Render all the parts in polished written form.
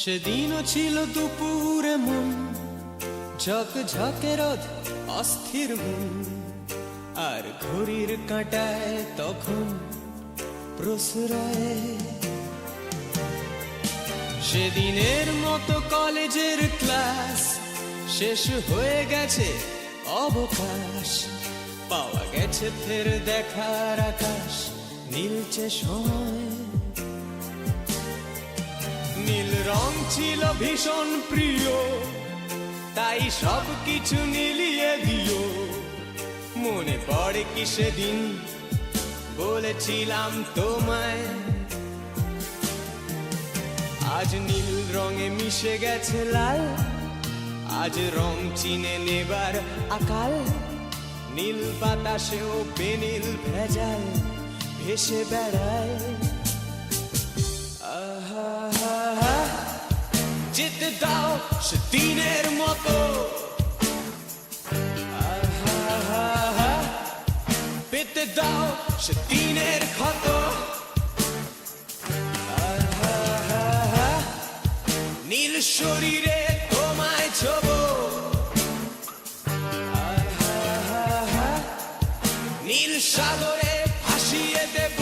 সেদিনও ছিল দুপুরে মন ঝকঝকে রোদ অস্থির মন, আর ঘড়ির কাঁটায় তখন প্রসরায়। সেদিনের মতো কলেজের ক্লাস শেষ হয়ে গেছে, অবকাশ পাওয়া গেছে ফের দেখার আকাশ, নীলচে সময়। নীল রং ছিল ভীষণ প্রিয়, তাই সব কিছু নীলিয়ে দিও। মনে পড়ে কি সেদিন বলেছিলাম তোমায়, আজ নীল রঙে মিশে গেছে লাল, আজ রং চিনে নেবার আকাল। নীল বাতাসেও বেনীল ভেজাল ভেসে বেড়ায়। যেতে দাও সেদিনের মতো, পেতে দাও সেদিনের ক্ষত। নীল শরীরে তোমায় ছোবো, নীল সাগরে ভাসিয়ে দেব।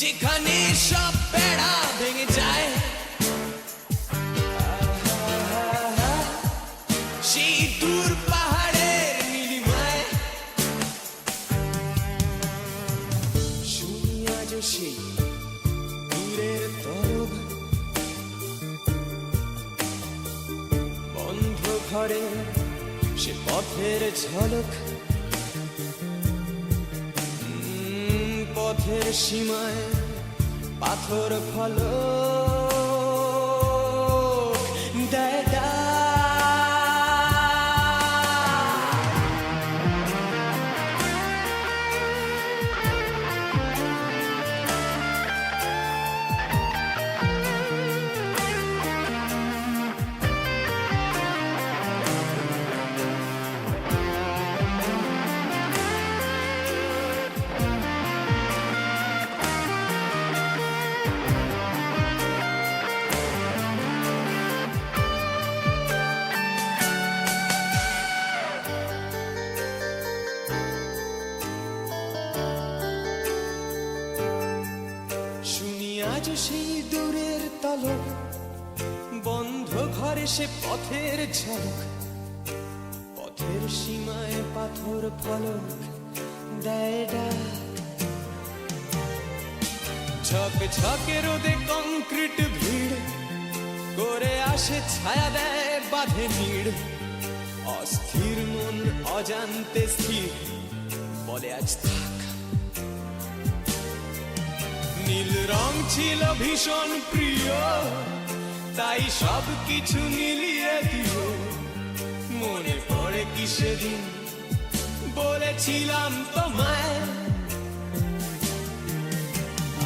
যেখানে সব বেড়া ভেঙে যায়, সেই দূর পাহাড়ের নীলিমায়। শুনি আজ সেই দূরের তরব, বন্ধ ঘরে সে পথের ঝলক। পথের সীমায় পাথর ফলক দেয় ডাক। আজ সেই দূরের তলক, বন্ধ ঘরে সে পথের ঝলক। পথের সীমায় পাথর ফলক দেয় ডাক। ঝকঝকে রোদে কংক্রিট ভিড় করে আসে, ছায়া দেয় বাঁধে নিড়। অস্থির মন অজান্তে স্থির বলে আজ থাক। নীল রং ছিল ভীষণ প্রিয়, তাই সব কিছু মিলিয়ে দিও। মনে পড়ে কি সেদিন বলেছিলাম তোমায়,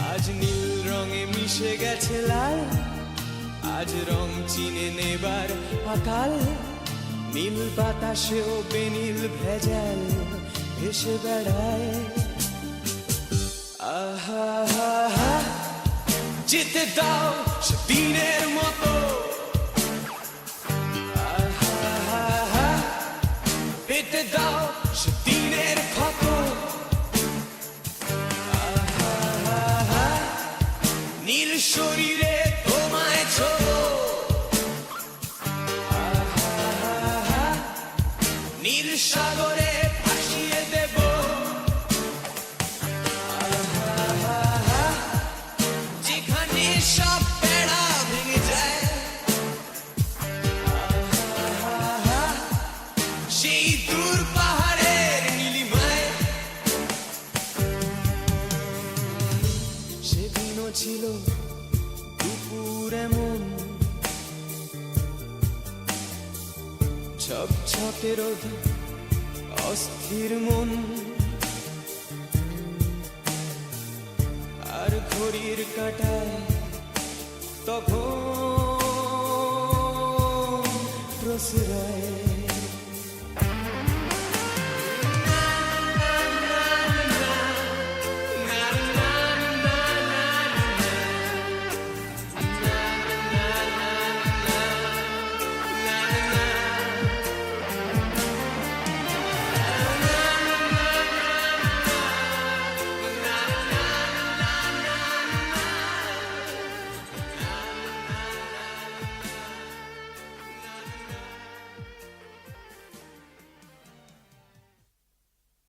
আজ নীল রঙে মিশে গেছে লাল, আজ রং চিনে নেবার আকাল। নীল বাতাসেও বেনীল ভেজাল ভেসে বেড়ায়। যেতে দাও সেদিনের মতো, পেতে দাও সেদিনের ক্ষত। নীল শরীরে তোমায় ছোবো, নীল সাগরে ভাসিয়ে দেব। যেখানে সব বেড়া ভেঙে যায়, সেই দূর পাহাড়ের নীলিমায়। সেদিনও ছিল দুপুর এমন ঝকঝকে রোদ অস্থির মন, আর ঘড়ির কাঁটায় তখন প্রসরায়।